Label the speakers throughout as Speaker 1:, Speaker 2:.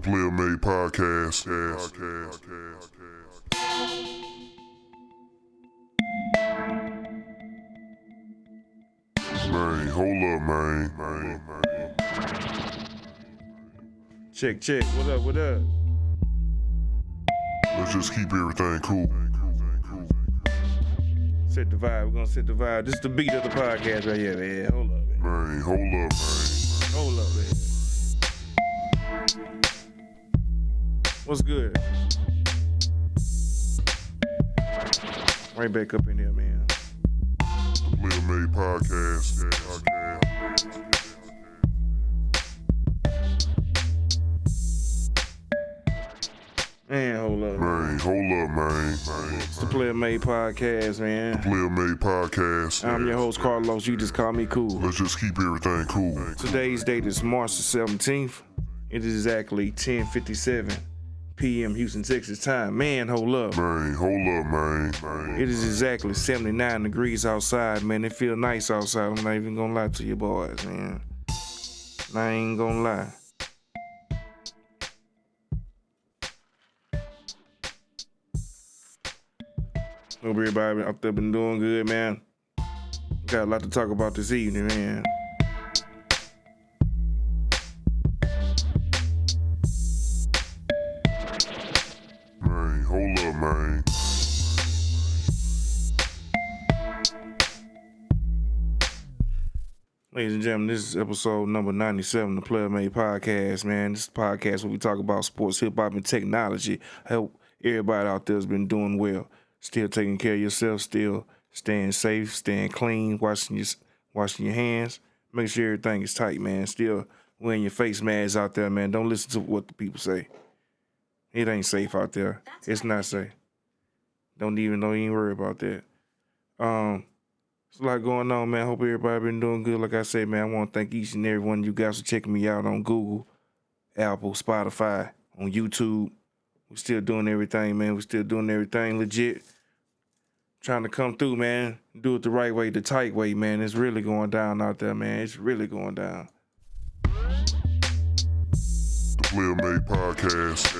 Speaker 1: PlayaMade podcast. Man, hold up, man.
Speaker 2: Check. What up?
Speaker 1: Let's just keep everything cool.
Speaker 2: Set the vibe. We're gonna set the vibe. This is the beat of the podcast right here, man. Hold up, man.
Speaker 1: Man, hold up, man.
Speaker 2: Hold up, man. What's good? Right back up in here, man.
Speaker 1: PlayaMade podcast.
Speaker 2: Man, hold up.
Speaker 1: Man, hold up, man.
Speaker 2: It's the PlayaMade podcast, man.
Speaker 1: PlayaMade podcast.
Speaker 2: I'm your host, Carlos. You just call me Cool.
Speaker 1: Let's just keep everything cool.
Speaker 2: Today's date is March the 17th. It is exactly 10:57 p.m. Houston, Texas time. Man, hold up.
Speaker 1: Man, hold up, man.
Speaker 2: It is exactly 79 degrees outside, man. It feel nice outside. I'm not even gonna lie to you boys, man. I ain't gonna lie. Hope everybody out there been doing good, man. Got a lot to talk about this evening, man.
Speaker 1: Man, hold up, man.
Speaker 2: Ladies and gentlemen, this is episode number 97 of the PlayaMade podcast, man. This is a podcast where we talk about sports, hip-hop, and technology. I hope everybody out there has been doing well. Still taking care of yourself, still staying safe, staying clean, washing your hands. Make sure everything is tight, man. Still wearing your face masks out there, man. Don't listen to what the people say. It ain't safe out there. It's not safe. Don't even worry about that. There's a lot going on, man. Hope everybody been doing good. Like I said, man, I want to thank each and every one of you guys for checking me out on Google, Apple, Spotify, on YouTube. We're still doing everything, man. We're still doing everything legit. Trying to come through, man. Do it the right way, the tight way, man. It's really going down out there, man. It's really going down.
Speaker 1: The PlayaMade podcast.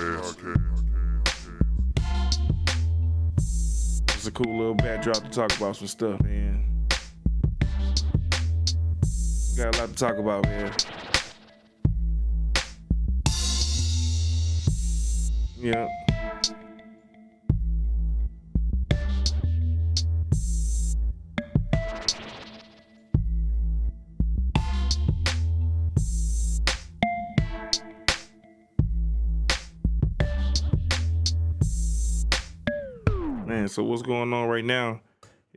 Speaker 2: It's a cool little backdrop to talk about some stuff, man. Got a lot to talk about, man. Yep. Man, so what's going on right now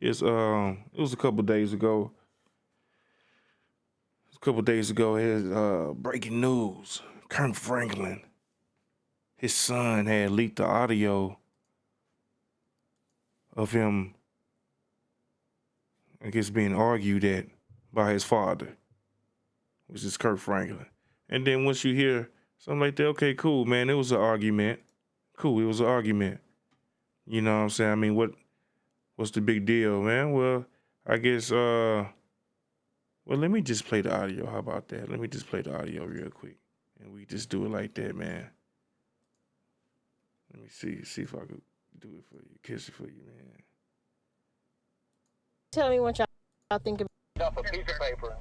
Speaker 2: is it was a couple days ago. Here's breaking news. Kirk Franklin, his son had leaked the audio of him, I guess, being argued at by his father, which is Kirk Franklin. And then once you hear something like that, okay, cool, man, it was an argument. Cool, it was an argument. You know what I'm saying? I mean, what's the big deal, man? Well, I guess, let me just play the audio. How about that? Let me just play the audio real quick. And we just do it like that, man. Let me see if I could do it for you, kiss it for you, man.
Speaker 3: Tell me what y'all think about.
Speaker 4: Up a piece of paper.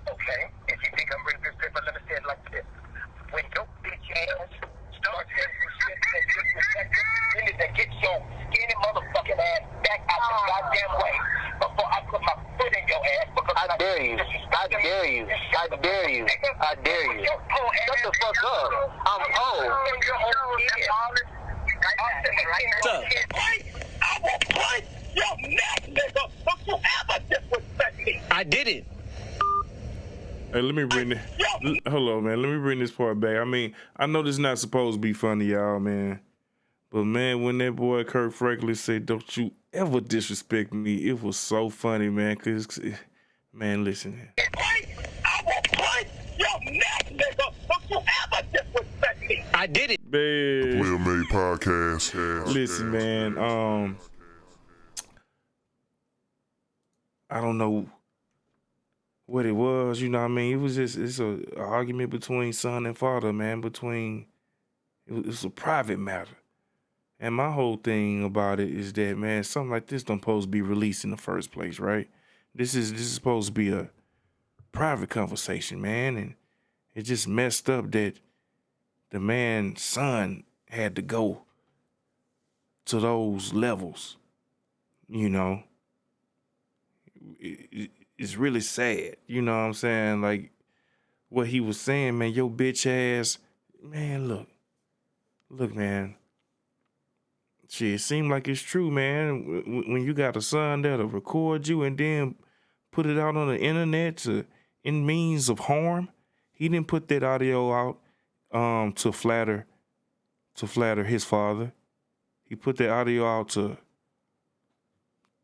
Speaker 4: Okay, if you think I'm reading this paper, let me say it like this. When your bitch ass starts getting some shit that disrespectful, you need to get your skinny motherfucking ass back out the goddamn way before I put my foot in your ass. Because I dare you. I dare you. I dare you. I dare you. Shut the fuck up. I'm old. I will punch your neck, nigga. Don't you ever disrespect me.
Speaker 5: I did it.
Speaker 2: Hey, let me bring it. Hold on, man. Let me bring this part back. I mean, I know this is not supposed to be funny, y'all, man. But, man, when that boy Kirk Franklin said, "Don't you ever disrespect me," it was so funny, man. Because, man, listen.
Speaker 4: I will punch your neck, nigga. Don't you ever disrespect me.
Speaker 5: I did it.
Speaker 2: Man.
Speaker 1: PlayaMade podcast.
Speaker 2: Listen, man. I don't know what it was. You know what I mean? It was just it's a argument between son and father, man. It's a private matter. And my whole thing about it is that, man, something like this don't supposed to be released in the first place, right? This is supposed to be a private conversation, man, and it just messed up that the man's son had to go to those levels. You know, it's really sad. You know what I'm saying? Like what he was saying, man. Your bitch ass, man. Look, man. Shit, it seemed like it's true, man. When you got a son that'll record you and then put it out on the internet in means of harm, he didn't put that audio out to flatter his father. He put that audio out to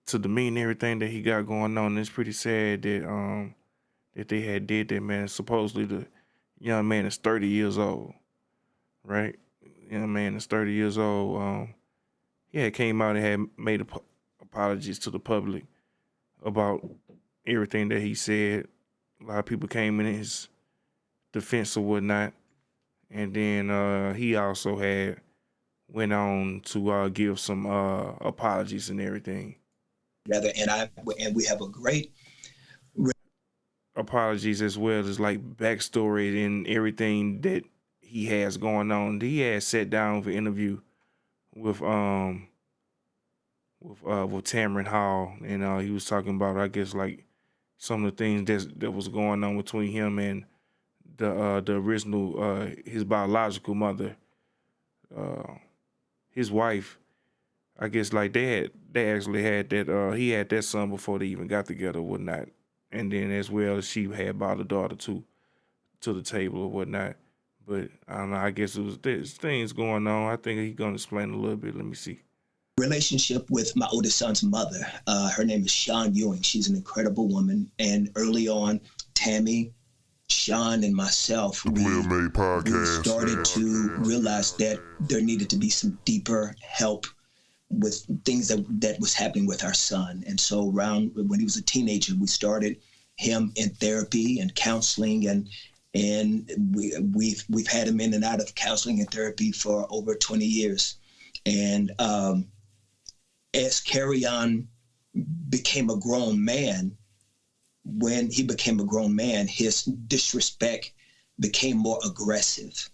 Speaker 2: demean everything that he got going on. And it's pretty sad that they had did that, man. Supposedly the young man is 30 years old, right? Young man is 30 years old. He had came out and had made apologies to the public about everything that he said. A lot of people came in his defense or whatnot. And then he also had went on to give some apologies and everything.
Speaker 5: Together, and we have a great
Speaker 2: apologies as well as like backstory and everything that he has going on. He had sat down for interview with Tamron Hall, and he was talking about, I guess, like some of the things that was going on between him and the original his biological mother, his wife. I guess like they actually had that he had that son before they even got together or whatnot, and then as well as she had brought a daughter to the table or whatnot. But I don't know. I guess there's things going on. I think he's gonna explain a little bit. Let me see.
Speaker 5: Relationship with my oldest son's mother. Her name is Sean Ewing. She's an incredible woman. And early on, Tammy, Sean, and myself, we started to realize that there needed to be some deeper help with things that was happening with our son. And so around when he was a teenager, we started him in therapy and counseling, and we've had him in and out of counseling and therapy for over 20 years. And as Carry-On became a grown man, when he became a grown man, his disrespect became more aggressive.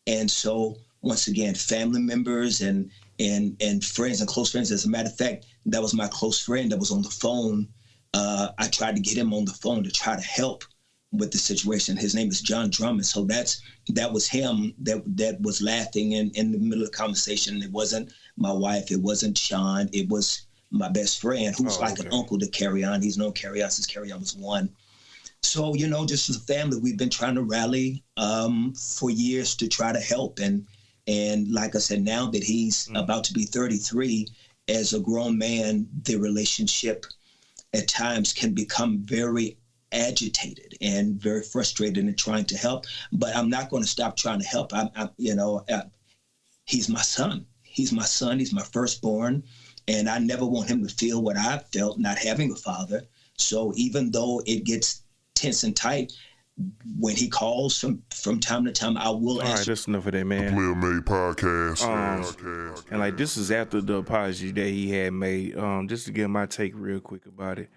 Speaker 5: And so once again, family members and friends and close friends, as a matter of fact, that was my close friend that was on the phone. I tried to get him on the phone to try to help with the situation. His name is John Drummond. So that was him that was laughing in the middle of the conversation. It wasn't my wife. It wasn't Sean. It was my best friend, who's like an uncle to Carry-On. He's known Carry-On since Carry-On was 1. So, just as a family, we've been trying to rally for years to try to help. And like I said, now that he's about to be 33, as a grown man, the relationship at times can become very agitated and very frustrated in trying to help. But I'm not going to stop trying to help. He's my son. He's my son. He's my firstborn. And I never want him to feel what I felt not having a father. So even though it gets tense and tight, when he calls from time to time, I will answer.
Speaker 2: All right, that's enough of that, man.
Speaker 1: PlayaMade podcast.
Speaker 2: And like this is after the apology that he had made. Just to get my take real quick about it,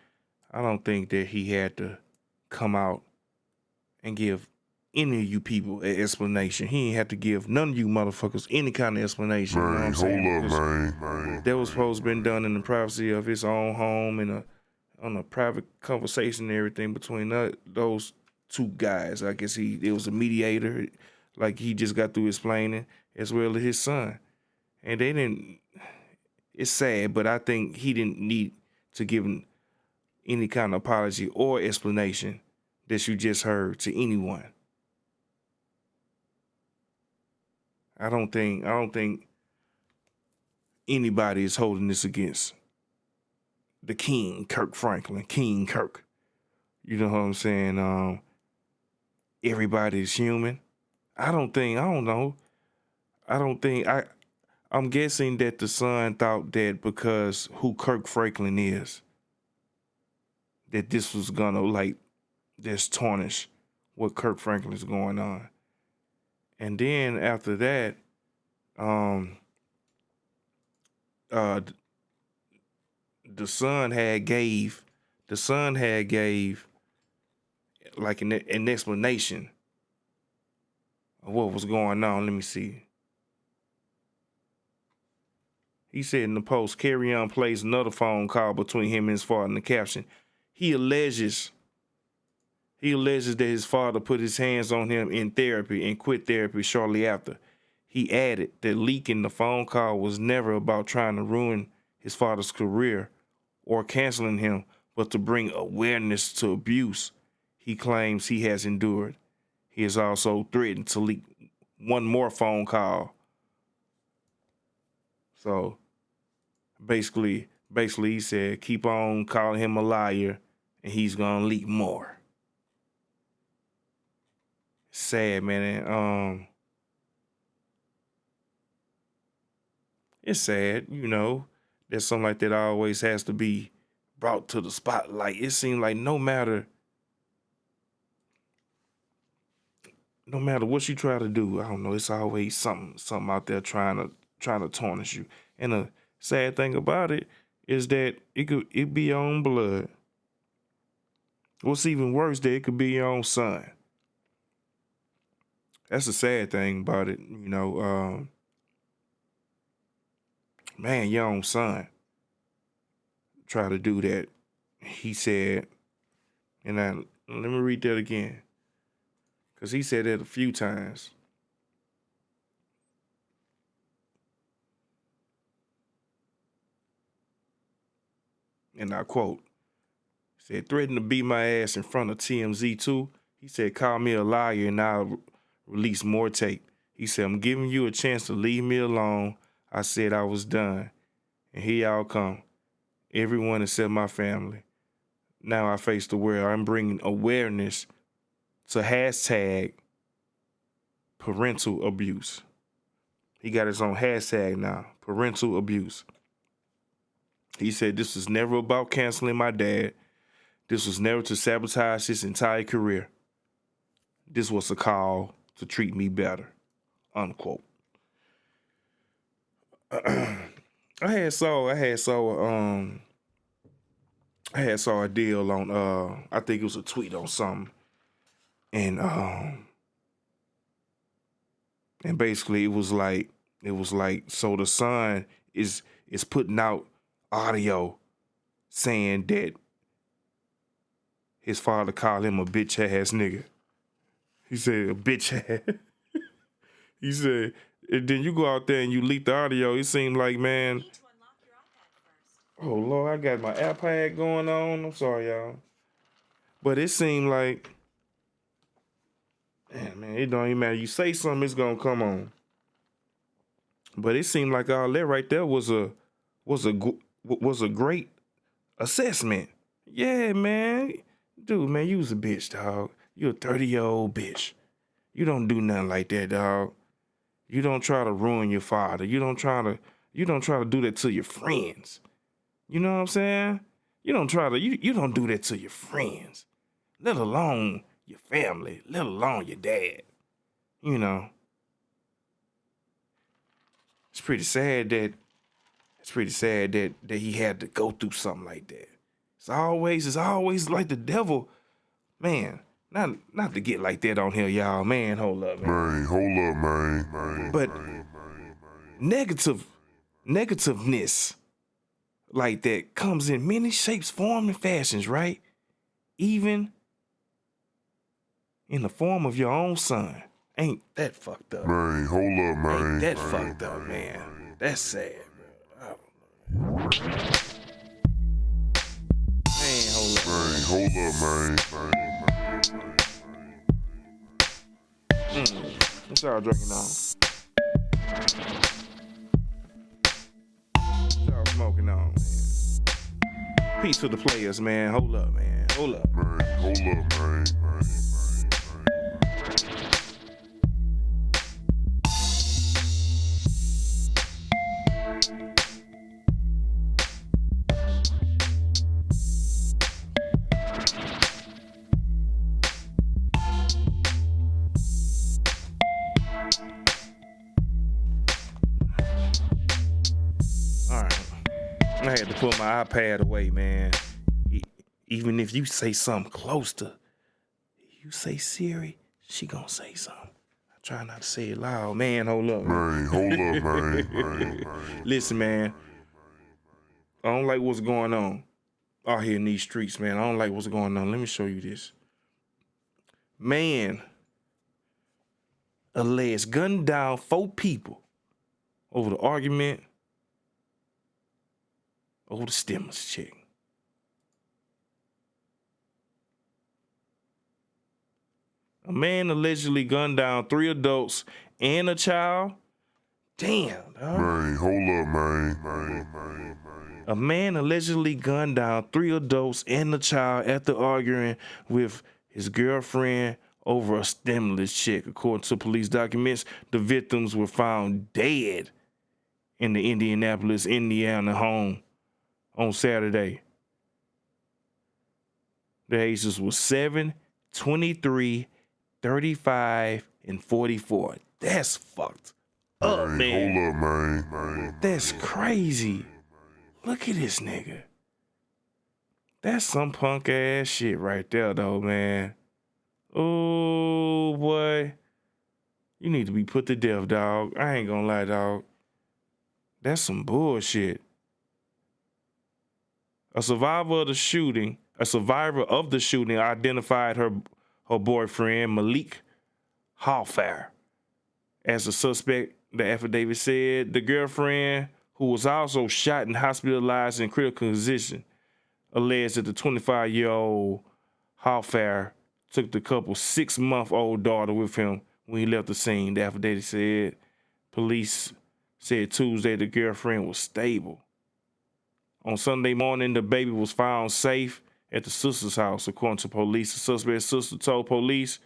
Speaker 2: I don't think that he had to come out and give any of you people an explanation. He ain't have to give none of you motherfuckers any kind of explanation.
Speaker 1: Man,
Speaker 2: you know what I'm saying?
Speaker 1: hold up, man.
Speaker 2: That was supposed to been done in the privacy of his own home and on a private conversation and everything between those two guys. I guess it was a mediator, like he just got through explaining, as well as his son. And they didn't. It's sad, but I think he didn't need to give any kind of apology or explanation that you just heard to anyone. I don't think anybody is holding this against the King, Kirk Franklin, King Kirk. You know what I'm saying? Everybody's human. I'm guessing that the son thought that because who Kirk Franklin is, that this was gonna like that's tarnish what Kirk Franklin's going on. And then after that, the son had gave like an explanation of what was going on. Let me see. He said in the post, Kerryon plays another phone call between him and his father. In the caption, he alleges that his father put his hands on him in therapy and quit therapy shortly after. He added that leaking the phone call was never about trying to ruin his father's career or canceling him, but to bring awareness to abuse he claims he has endured. He has also threatened to leak one more phone call. So basically he said, keep on calling him a liar and he's gonna leak more. Sad, man. And, it's sad, that something like that always has to be brought to the spotlight. It seems like no matter what you try to do, I don't know, it's always something out there trying to tarnish you. And the sad thing about it is that it be your own blood. What's even worse, that it could be your own son. That's the sad thing about it, man, your own son try to do that. He said, and let me read that again, because he said that a few times. And I quote, he said, threatened to beat my ass in front of TMZ too. He said, call me a liar and I'll release more tape. He said, I'm giving you a chance to leave me alone. I said I was done. And here y'all come. Everyone except my family. Now I face the world. I'm bringing awareness to hashtag parental abuse. He got his own hashtag now, parental abuse. He said this was never about canceling my dad. This was never to sabotage his entire career. This was a call to treat me better, unquote. I had saw a deal on I think it was a tweet on something. And basically it was like so the son is putting out audio saying that his father called him a bitch ass nigga. He said a bitch ass. He said, and then you go out there and you leak the audio. It seemed like, man. Oh Lord, I got my iPad going on. I'm sorry, y'all. But it seemed like, man, it don't even matter. You say something, it's gonna come on. But it seemed like all that right there was a great assessment. Yeah, man. Dude, man, you was a bitch, dog. You a 30-year-old bitch. You don't do nothing like that, dog. You don't try to ruin your father. You don't try to do that to your friends. You know what I'm saying? You don't do that to your friends, let alone your family, let alone your dad. It's pretty sad that he had to go through something like that. It's always like the devil, man. Not to get like that on here, y'all. Man, hold up, man. But negativeness like that comes in many shapes, forms, and fashions, right? Even in the form of your own son. Ain't that fucked up?
Speaker 1: Man, hold up, man.
Speaker 2: Ain't that fucked up, man? That's sad, bro. Man, hold up.
Speaker 1: Man, hold up, man.
Speaker 2: What y'all drinking on? What y'all smoking on, man? Peace to the players, man. Hold up, man. Hold up.
Speaker 1: Man, hold up, man.
Speaker 2: had to put my iPad away, man. Even if you say something close to, you say Siri, she gonna say something. I try not to say it loud, man. Hold up,
Speaker 1: Man, hold up, man.
Speaker 2: Listen, man. I don't like what's going on out here in these streets, man. I don't like what's going on. Let me show you this. Man alleged gunned down 4 people over the argument over the stimulus check. A man allegedly gunned down 3 adults and a child. Damn, dog.
Speaker 1: Man, hold up, man.
Speaker 2: A man allegedly gunned down 3 adults and a child after arguing with his girlfriend over a stimulus check. According to police documents, the victims were found dead in the Indianapolis, Indiana home on Saturday. The ages were 7, 23, 35, and 44. That's fucked up, man.
Speaker 1: Hold up, man.
Speaker 2: That's crazy. Look at this nigga. That's some punk ass shit right there, though, man. Oh, boy. You need to be put to death, dog. I ain't gonna lie, dog. That's some bullshit. A survivor of the shooting identified her boyfriend, Malik Hallfire, as a suspect. The affidavit said the girlfriend, who was also shot and hospitalized in critical condition, alleged that the 25-year-old Hallfire took the couple's 6-month-old daughter with him when he left the scene. The affidavit said police said Tuesday the girlfriend was stable. On Sunday morning, the baby was found safe at the sister's house, according to police. The suspect's sister told police,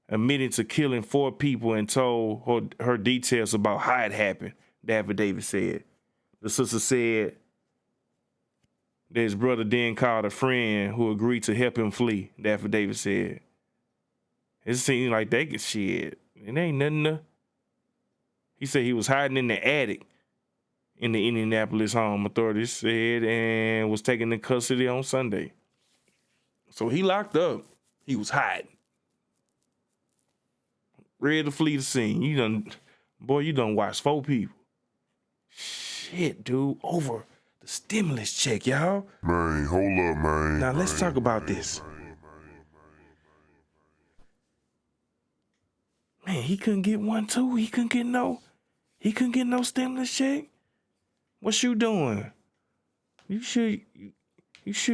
Speaker 2: admitting to killing 4 people, and told her details about how it happened, the affidavit said. The sister said that his brother then called a friend who agreed to help him flee, the affidavit said. It seemed like they could shit. It ain't nothing to. He said he was hiding in the attic in the Indianapolis home, authorities said, and was taken into custody on Sunday. So he locked up. He was hiding. Ready to flee the scene. You done watched 4 people. Shit, dude, over the stimulus check, y'all.
Speaker 1: Man, hold up, man.
Speaker 2: Now let's talk about this. Man, he couldn't get one too. He couldn't get no stimulus check. What you doing? You should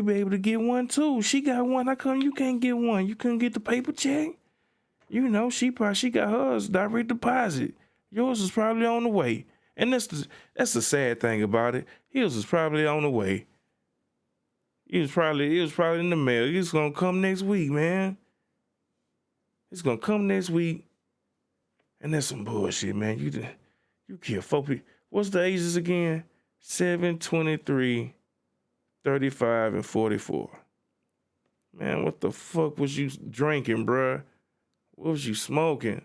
Speaker 2: be able to get one too. She got one. How come you can't get one? You couldn't get the paper check? You know, she got hers direct deposit. Yours is probably on the way. And that's the sad thing about it. His was probably on the way. It was probably in the mail. It's gonna come next week, man. It's gonna come next week. And that's some bullshit, man. You kill 4 people. What's the ages again? 7, 23, 35, and 44. Man, what the fuck was you drinking, bruh? What was you smoking?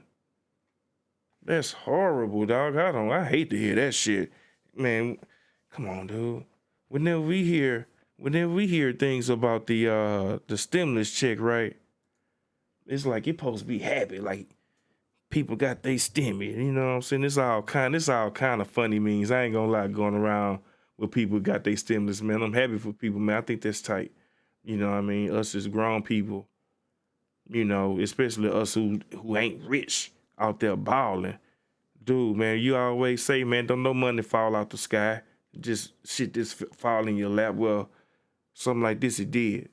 Speaker 2: That's horrible, dog. I hate to hear that shit. Man, come on, dude. Whenever we hear things about the stimulus check, right? It's like you're supposed to be happy, like people got their stimmy. You know what I'm saying? This all kind of funny memes. I ain't gonna lie, going around with people who got their stimulus, man. I'm happy for people, man. I think that's tight. You know what I mean? Us as grown people, you know, especially us who ain't rich out there balling. Dude, man, you always say, man, don't no money fall out the sky. Just shit just fall in your lap. Well, something like this, it did.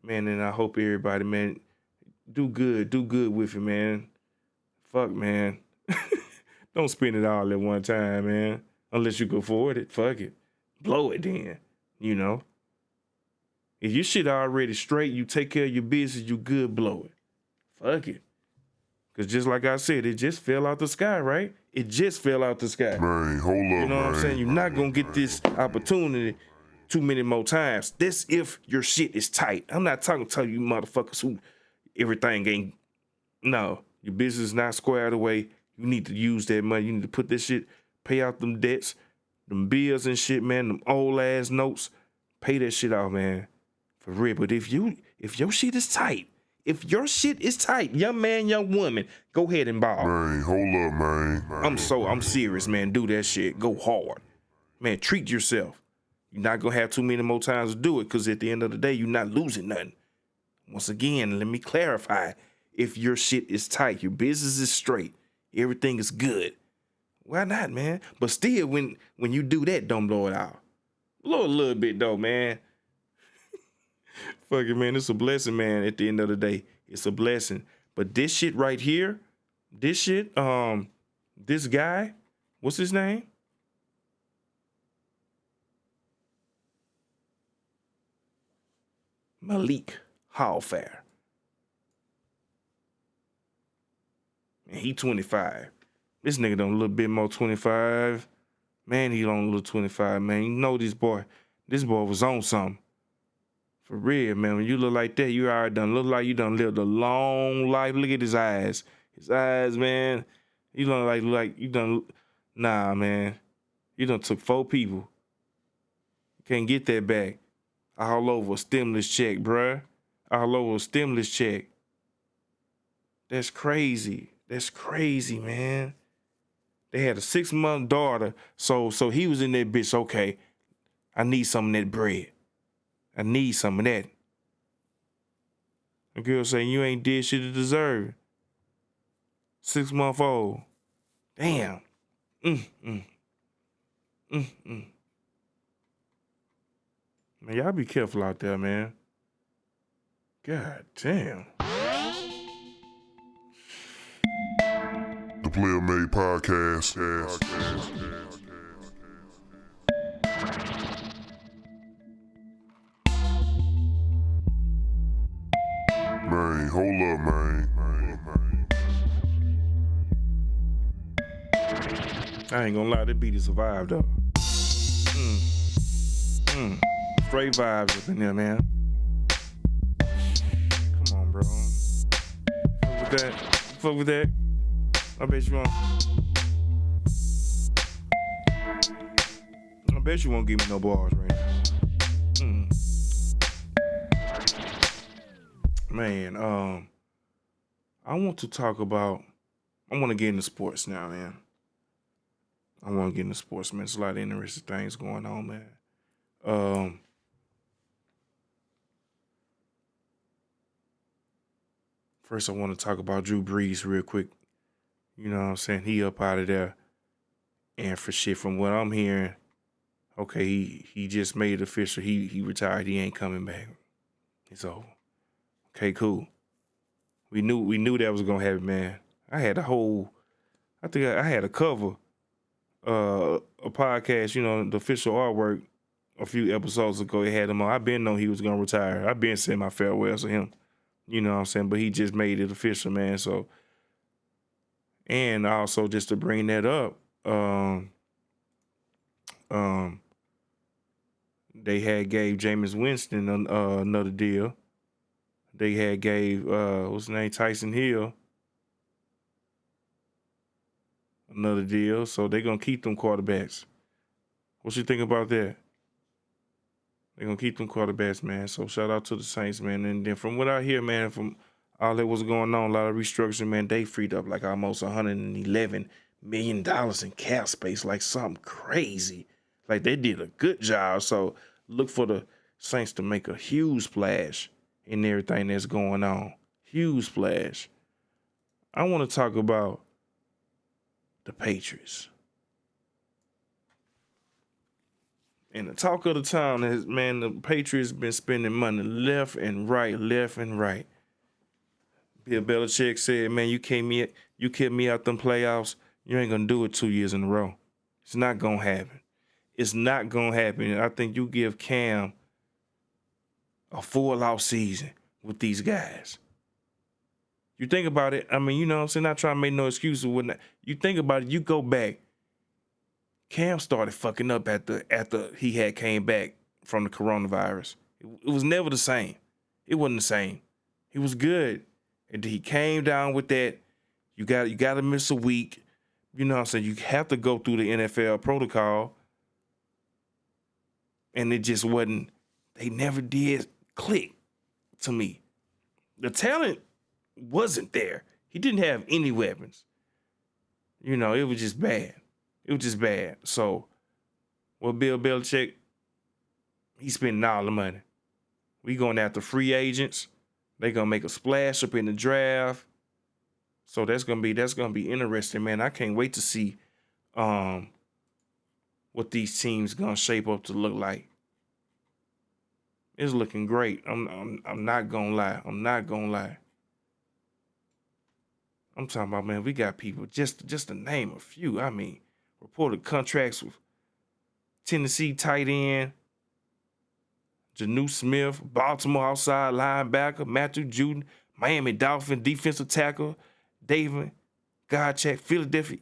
Speaker 2: Man, and I hope everybody, man, do good with it, man. Fuck, man. Don't spend it all at one time, man. Unless you can afford it. Fuck it. Blow it then, you know. If your shit already straight, you take care of your business, you good, blow it. Fuck it. Because just like I said, it just fell out the sky, right? It just fell out the sky.
Speaker 1: Man, hold up,
Speaker 2: You know what I'm
Speaker 1: man.
Speaker 2: saying? You're not going to get this opportunity too many more times. That's if your shit is tight. I'm not talking to you motherfuckers who everything ain't. No, your business is not squared away. You need to use that money. You need to put this shit, pay out them debts, them bills and shit, man, them old ass notes, pay that shit off, man. For real. But if your shit is tight, young man, young woman, go ahead and ball.
Speaker 1: Man, hold up, man.
Speaker 2: I'm serious, man. Do that shit. Go hard. Man, treat yourself. You're not gonna have too many more times to do it, because at the end of the day, you're not losing nothing. Once again, let me clarify. If your shit is tight, your business is straight, everything is good, why not, man? But still, when you do that, don't blow it out. Blow a little bit, though, man. Fuck it, man. It's a blessing, man, at the end of the day. It's a blessing. But this shit right here, this guy, what's his name? Malik Hallfair. Man, he 25. This nigga done a little bit more 25. Man, he on a little 25, man. You know this boy was on something. For real, man. When you look like that, you already done look like you done lived a long life. Look at his eyes. His eyes, man. You look like you done, nah, man. You done took 4 people. Can't get that back. All over a stimulus check, bruh. All over a stimulus check. That's crazy. That's crazy, man. They had a 6-month daughter, so he was in that bitch. Okay, I need some of that bread. I need some of that. The girl saying you ain't did shit to deserve it. 6-month-old. Damn. Man, y'all be careful out there, man. God damn.
Speaker 1: The PlayaMade podcast. Man, hold up, man.
Speaker 2: I ain't gonna lie, that beat is survived though. Straight vibes up in there, man. Come on, bro. Fuck with that. I bet you won't give me no bars right now. Man, I want to get into sports now, man. There's a lot of interesting things going on, man. First, I want to talk about Drew Brees real quick. You know what I'm saying? He up out of there. And for shit, from what I'm hearing, okay, he just made it official. He retired. He ain't coming back. It's over. Okay, cool. We knew that was gonna happen, man. I had a cover, a podcast, you know, the official artwork a few episodes ago. It had him on. I been know he was gonna retire. I been saying my farewells to him. You know what I'm saying? But he just made it official, man. So, and also just to bring that up, they had gave Jameis Winston another deal. They had gave what's his name, Tyson Hill, another deal. So they're gonna keep them quarterbacks. What you think about that? They're gonna keep them quarterbacks, man. So shout out to the Saints, man. And then from what I hear, man, from all that was going on, a lot of restructuring, man, they freed up like almost $111 million in cap space, like something crazy. Like they did a good job. So look for the Saints to make a huge splash in everything that's going on. Huge splash. I want to talk about the Patriots. And the talk of the town is, man, the Patriots been spending money left and right. Bill Belichick said, man, you kept me out them playoffs. You ain't going to do it 2 years in a row. It's not going to happen. It's not going to happen. And I think you give Cam a full out season with these guys. You think about it, I mean, you know what I'm saying? Not trying to make no excuses or whatnot. You think about it, you go back. Cam started fucking up after he had came back from the coronavirus. It was never the same. It wasn't the same. He was good. And he came down with that. You got to miss a week. You know what I'm saying? You have to go through the NFL protocol. And it just wasn't, they never did click to me. The talent wasn't there. He didn't have any weapons. You know, it was just bad. It was just bad. So, well, Bill Belichick, he's spending all the money. We going after free agents. They gonna make a splash up in the draft. So that's gonna be interesting, man. I can't wait to see what these teams gonna shape up to look like. It's looking great. I'm not gonna lie. I'm not gonna lie. I'm talking about, man, we got people, just to name a few. I mean, reported contracts with Tennessee tight end, Janu Smith, Baltimore outside linebacker, Matthew Juden, Miami Dolphins defensive tackle, David Godchak, Philadelphia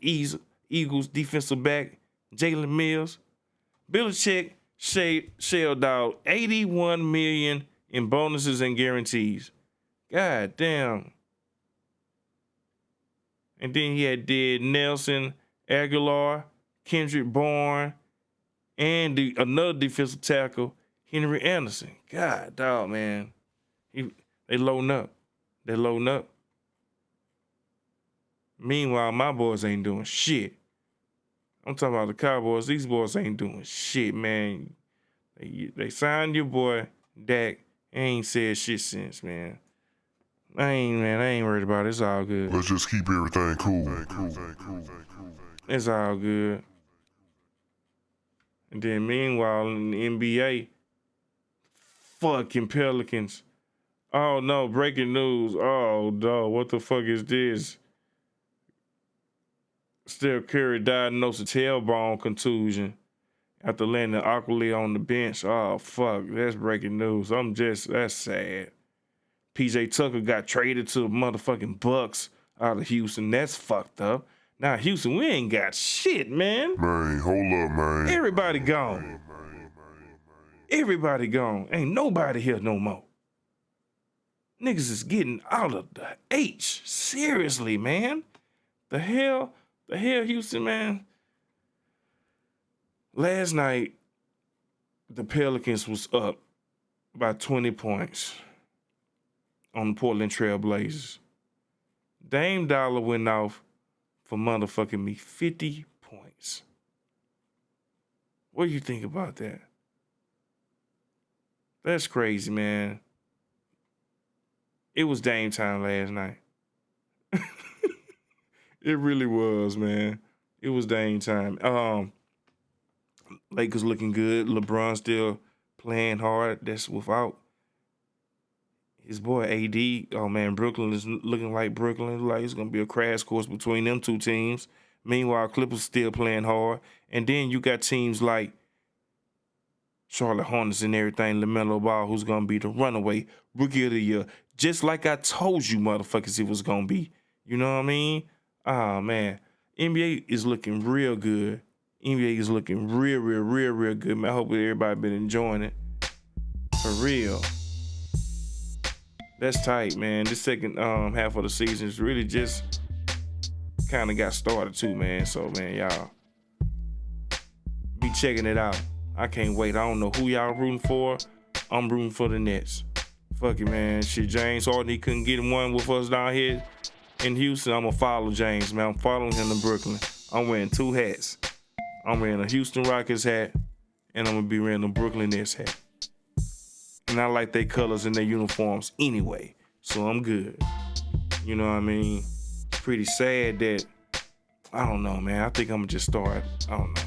Speaker 2: Eagles defensive back, Jalen Mills. Belichick shelled out $81 million in bonuses and guarantees. God damn. And then he did Nelson Aguilar, Kendrick Bourne, and another defensive tackle, Henry Anderson. God, dog, man. They loading up. They loading up. Meanwhile, my boys ain't doing shit. I'm talking about the Cowboys. These boys ain't doing shit, man. They signed your boy, Dak. Ain't said shit since, man. I ain't worried about it. It's all good.
Speaker 1: Let's just keep everything cool.
Speaker 2: It's all good. And then meanwhile in the NBA, fucking Pelicans. Oh no, breaking news. Oh no, what the fuck is this? Steph Curry diagnosed with tailbone contusion after landing awkwardly on the bench. Oh fuck, that's breaking news. That's sad. PJ Tucker got traded to the motherfucking Bucks out of Houston. That's fucked up. Now, Houston, we ain't got shit, man.
Speaker 1: Man, hold up, man.
Speaker 2: Everybody gone. Everybody gone. Ain't nobody here no more. Niggas is getting out of the H. Seriously, man. The hell, Houston, man. Last night, the Pelicans was up by 20 points on the Portland Trail Blazers. Dame Dollar went off for motherfucking me 50 points. What do you think about that? That's crazy, man. It was Dame time last night. It really was, man. It was Dame time. Lakers looking good. LeBron still playing hard. That's without his boy AD. Oh man, Brooklyn is looking like Brooklyn. Like it's gonna be a crash course between them two teams. Meanwhile, Clippers still playing hard. And then you got teams like Charlotte Hornets and everything, LaMelo Ball, who's gonna be the runaway rookie of the year. Just like I told you motherfuckers it was gonna be. You know what I mean? Oh man. NBA is looking real good. NBA is looking real good, man. I hope everybody been enjoying it. For real. That's tight, man. This second half of the season is really just kind of got started too, man. So, man, y'all be checking it out. I can't wait. I don't know who y'all rooting for. I'm rooting for the Nets. Fuck it, man. Shit, James Harden, he couldn't get one with us down here in Houston. I'm going to follow James, man. I'm following him to Brooklyn. I'm wearing two hats. I'm wearing a Houston Rockets hat, and I'm going to be wearing a Brooklyn Nets hat. And I like their colors and their uniforms anyway, so I'm good. You know what I mean? It's pretty sad that, I don't know, man. I think I'm going to just start, I don't know.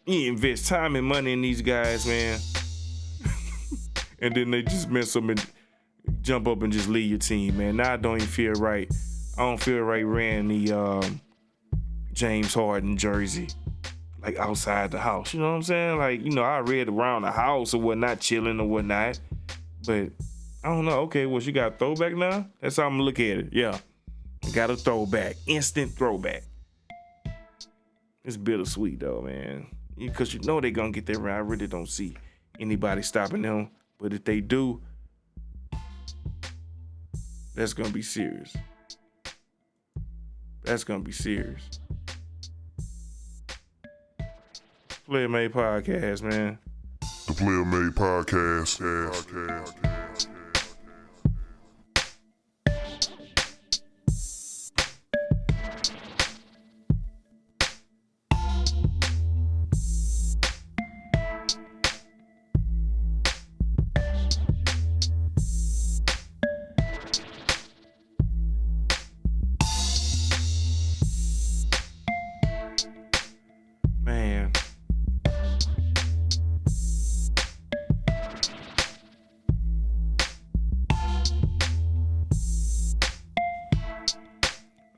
Speaker 2: You invest time and money in these guys, man. And then they just mess up and jump up and just leave your team, man. Now I don't even feel right. I don't feel right wearing the James Harden jersey, like outside the house. You know what I'm saying? Like, you know, I read around the house or whatnot, chilling or whatnot. But I don't know. Okay, well, you got a throwback now? That's how I'm gonna look at it. Yeah. I got a throwback. Instant throwback. It's bittersweet though, man. Because you know they're gonna get that right. I really don't see anybody stopping them. But if they do, that's gonna be serious. That's gonna be serious. PlayaMade podcast, man.
Speaker 1: The PlayaMade podcast.
Speaker 2: Man.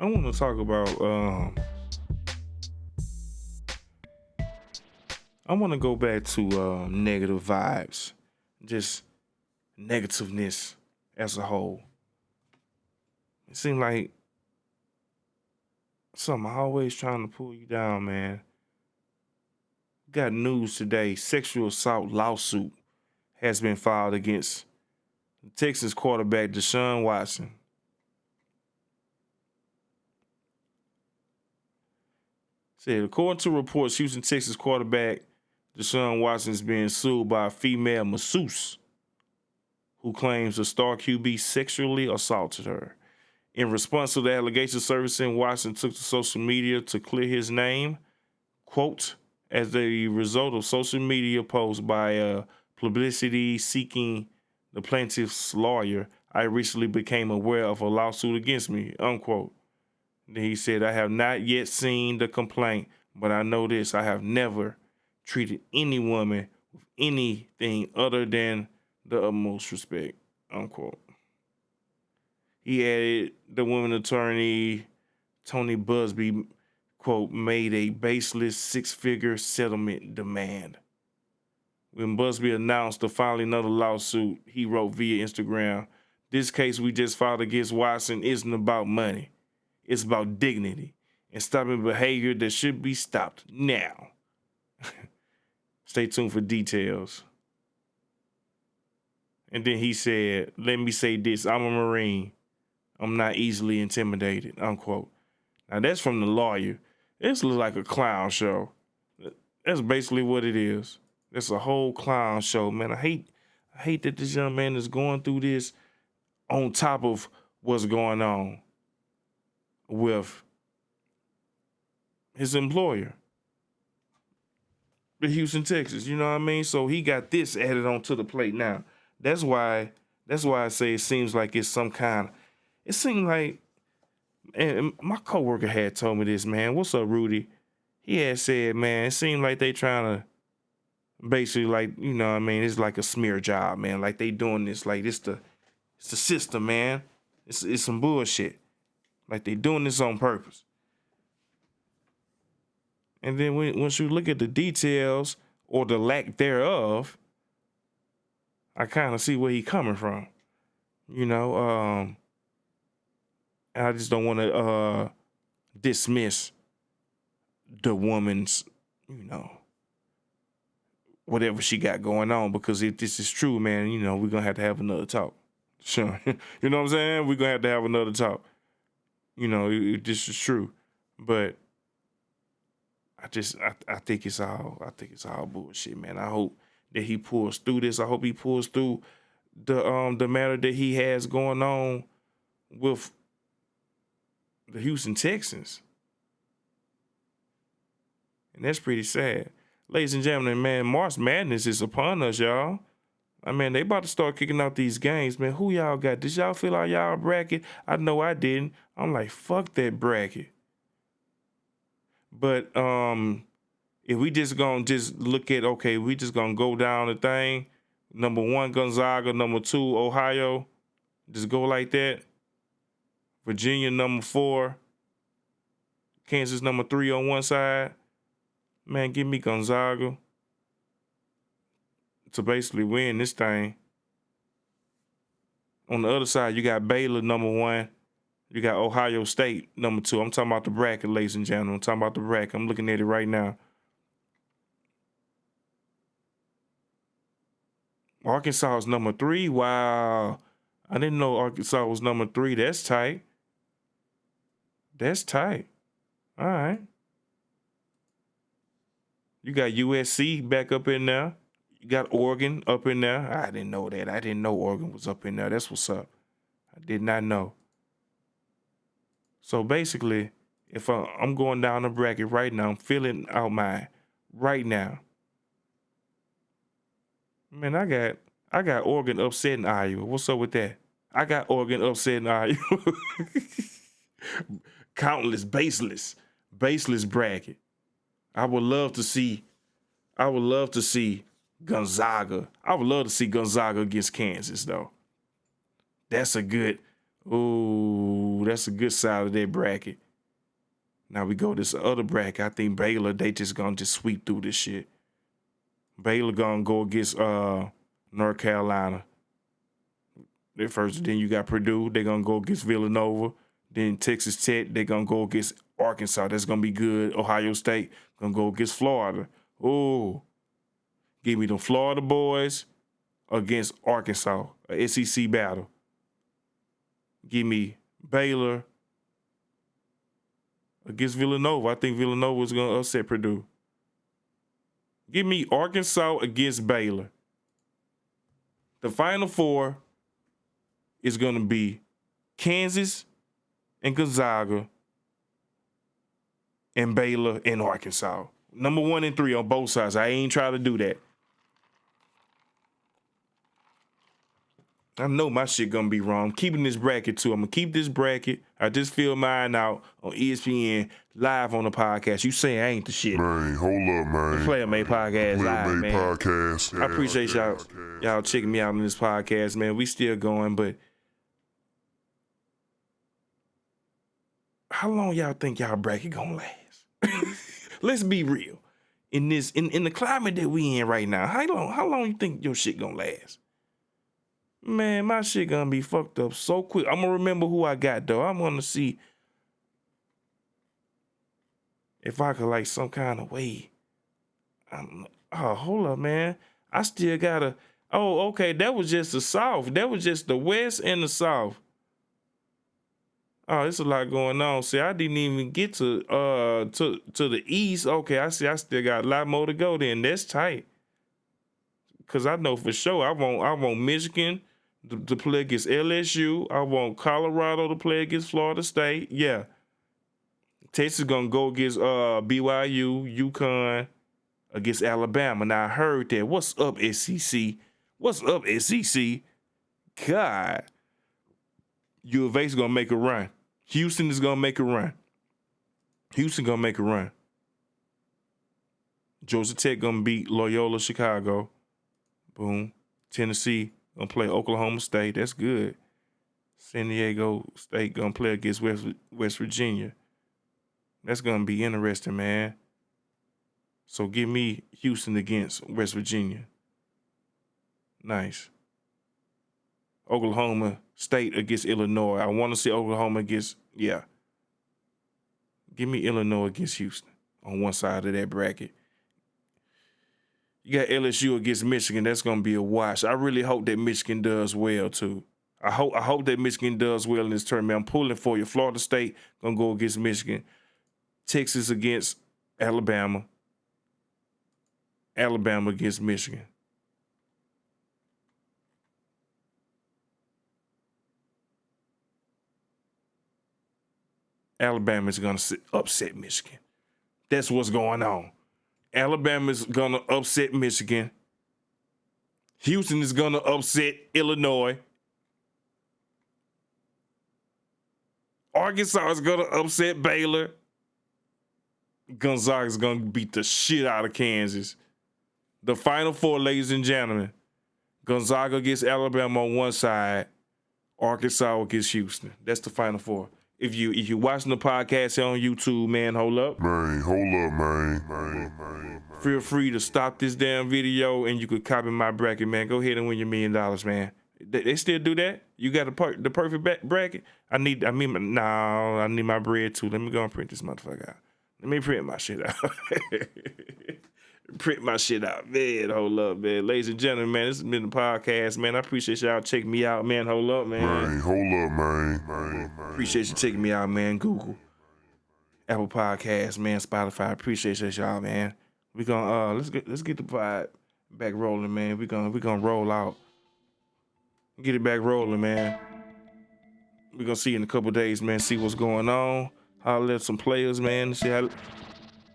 Speaker 2: I want to talk about I want to go back to negative vibes, just negativeness as a whole. It seems like something always trying to pull you down, man. Got news today. Sexual assault lawsuit has been filed against Texas quarterback Deshaun Watson. Said, according to reports, Houston, Texas quarterback Deshaun Watson is being sued by a female masseuse who claims the star QB sexually assaulted her. In response to the allegation surfacing, Watson took to social media to clear his name. Quote, as a result of social media posts by publicity seeking the plaintiff's lawyer, I recently became aware of a lawsuit against me, unquote. Then he said, I have not yet seen the complaint, but I know this, I have never treated any woman with anything other than the utmost respect, unquote. He added, the woman attorney, Tony Busby, quote, made a baseless six-figure settlement demand. When Busby announced the filing of the lawsuit, he wrote via Instagram, this case we just filed against Watson isn't about money. It's about dignity and stopping behavior that should be stopped now. Stay tuned for details. And then he said, let me say this, I'm a Marine. I'm not easily intimidated, unquote. Now that's from the lawyer. This looks like a clown show. That's basically what it is. It's a whole clown show, man. I hate that this young man is going through this on top of what's going on with his employer, the Houston, Texas. You know what I mean? So he got this added onto the plate now. That's why I say it seems like it's some kind of, it seemed like, and my coworker had told me this, man. What's up, Rudy? He had said, man, it seemed like they trying to basically, like, you know what I mean, it's like a smear job, man. Like they doing this, like it's the system, man. It's some bullshit. Like they doing this on purpose. And then once you look at the details or the lack thereof, I kind of see where he coming from. You know, and I just don't want to dismiss the woman's, you know, whatever she got going on, because if this is true, man, you know, we're going to have another talk. Sure. You know what I'm saying? We're going to have another talk. You know, if this is true. But I think it's all bullshit, man. I hope that he pulls through this. I hope he pulls through the matter that he has going on with the Houston Texans. And that's pretty sad. Ladies and gentlemen, man, March Madness is upon us, y'all. I mean, they about to start kicking out these games, man. Who y'all got? Did y'all feel like y'all bracket? I know I didn't. I'm like, fuck that bracket. But if we just gonna just look at, okay, we just gonna go down the thing. Number 1, Gonzaga. Number 2, Ohio. Just go like that. Virginia, number 4. Kansas, number 3 on one side. Man, give me Gonzaga to basically win this thing. On the other side, you got Baylor, number 1. You got Ohio State, number 2. I'm talking about the bracket, ladies and gentlemen. I'm talking about the bracket. I'm looking at it right now. Arkansas is number 3. Wow. I didn't know Arkansas was number 3. That's tight. That's tight. All right. You got USC back up in there. You got Oregon up in there. I didn't know that. I didn't know Oregon was up in there. That's what's up. I did not know. So basically, if I'm going down the bracket right now, I'm filling out mine right now. Man, I got Oregon upsetting Iowa. What's up with that? I got Oregon upsetting Iowa. Countless, baseless bracket. I would love to see Gonzaga. I would love to see Gonzaga against Kansas, though. That's a good side of that bracket. Now we go this other bracket. I think Baylor, they just gonna sweep through this shit. Baylor gonna go against North Carolina. They first, then you got Purdue. They're gonna go against Villanova. Then Texas Tech, they're gonna go against Arkansas. That's gonna be good. Ohio State gonna go against Florida. Oh, give me the Florida boys against Arkansas, a SEC battle. Give me Baylor against Villanova. I think Villanova is gonna upset Purdue. Give me Arkansas against Baylor. The Final Four is gonna be Kansas and Gonzaga and Baylor and Arkansas. Number 1 and 3 on both sides. I ain't trying to do that. I know my shit gonna be wrong. I'm keeping this bracket too. I'm gonna keep this bracket. I just filled mine out on ESPN live on the podcast. You say I ain't the shit.
Speaker 1: Man, hold up, man.
Speaker 2: PlayaMade podcast live,
Speaker 1: PlayaMade
Speaker 2: man.
Speaker 1: podcast.
Speaker 2: I appreciate y'all checking me out on this podcast, man. We still going, but how long y'all think y'all bracket gonna last? Let's be real. In the climate that we in right now, how long you think your shit gonna last? Man, my shit gonna be fucked up so quick. I'm gonna remember who I got though. I'm gonna see if I could like some kind of way. Hold up, man. I still gotta. Oh, okay. That was just the South. That was just the West and the South. Oh, there's a lot going on. See, I didn't even get to the East. Okay, I see. I still got a lot more to go. Then that's tight. Cause I know for sure I want Michigan to play against LSU. I want Colorado to play against Florida State. Yeah. Texas gonna go against BYU, UConn, against Alabama. Now I heard that. What's up, SEC? What's up, SEC? God. U of A's gonna make a run. Houston is gonna make a run. Houston gonna make a run. Georgia Tech gonna beat Loyola Chicago. Boom. Tennessee gonna play Oklahoma State. That's good. San Diego State gonna play against West Virginia. That's gonna be interesting, man. So give me Houston against West Virginia. Nice. Oklahoma State against Illinois. I want to see Oklahoma against, yeah. Give me Illinois against Houston on one side of that bracket. You got LSU against Michigan. That's gonna be a wash. I really hope that Michigan does well too. I hope that Michigan does well in this tournament. I'm pulling for you. Florida State gonna go against Michigan. Texas against Alabama. Alabama against Michigan. Alabama is gonna upset Michigan. That's what's going on. Alabama's gonna upset Michigan. Houston is gonna upset Illinois. Arkansas is gonna upset Baylor. Gonzaga is gonna beat the shit out of Kansas. The Final Four, ladies and gentlemen. Gonzaga against Alabama on one side. Arkansas against Houston. That's the Final Four. If you're watching the podcast here on YouTube, man, hold up.
Speaker 1: Man, hold up, man.
Speaker 2: Feel free to stop this damn video and you could copy my bracket, man. Go ahead and win your $1 million, man. They still do that? You got the perfect bracket? I need my bread too. Let me go and print this motherfucker out. Let me print my shit out. Print my shit out, man. Hold up, man. Ladies and gentlemen, man, this has been the podcast, man. I appreciate y'all checking me out, man. Hold up, man.
Speaker 1: Man, hold up, man.
Speaker 2: Appreciate you checking me out, man. Google, Apple Podcasts, man, Spotify. Appreciate y'all, man. We gonna let's get the vibe back rolling, man. We gonna roll out. Get it back rolling, man. We gonna see you in a couple days, man. See what's going on. I'll let some players, man.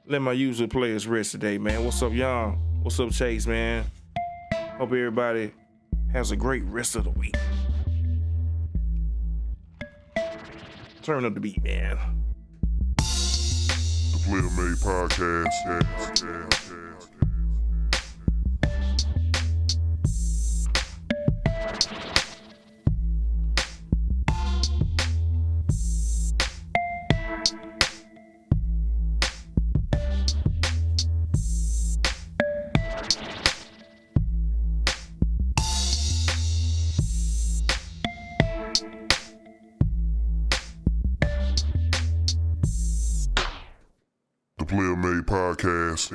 Speaker 2: Let my usual players rest today, man. What's up, y'all? What's up, Chase, man? Hope everybody has a great rest of the week. Turn up the beat, man.
Speaker 1: The PlayaMade podcast. The PlayaMade podcast.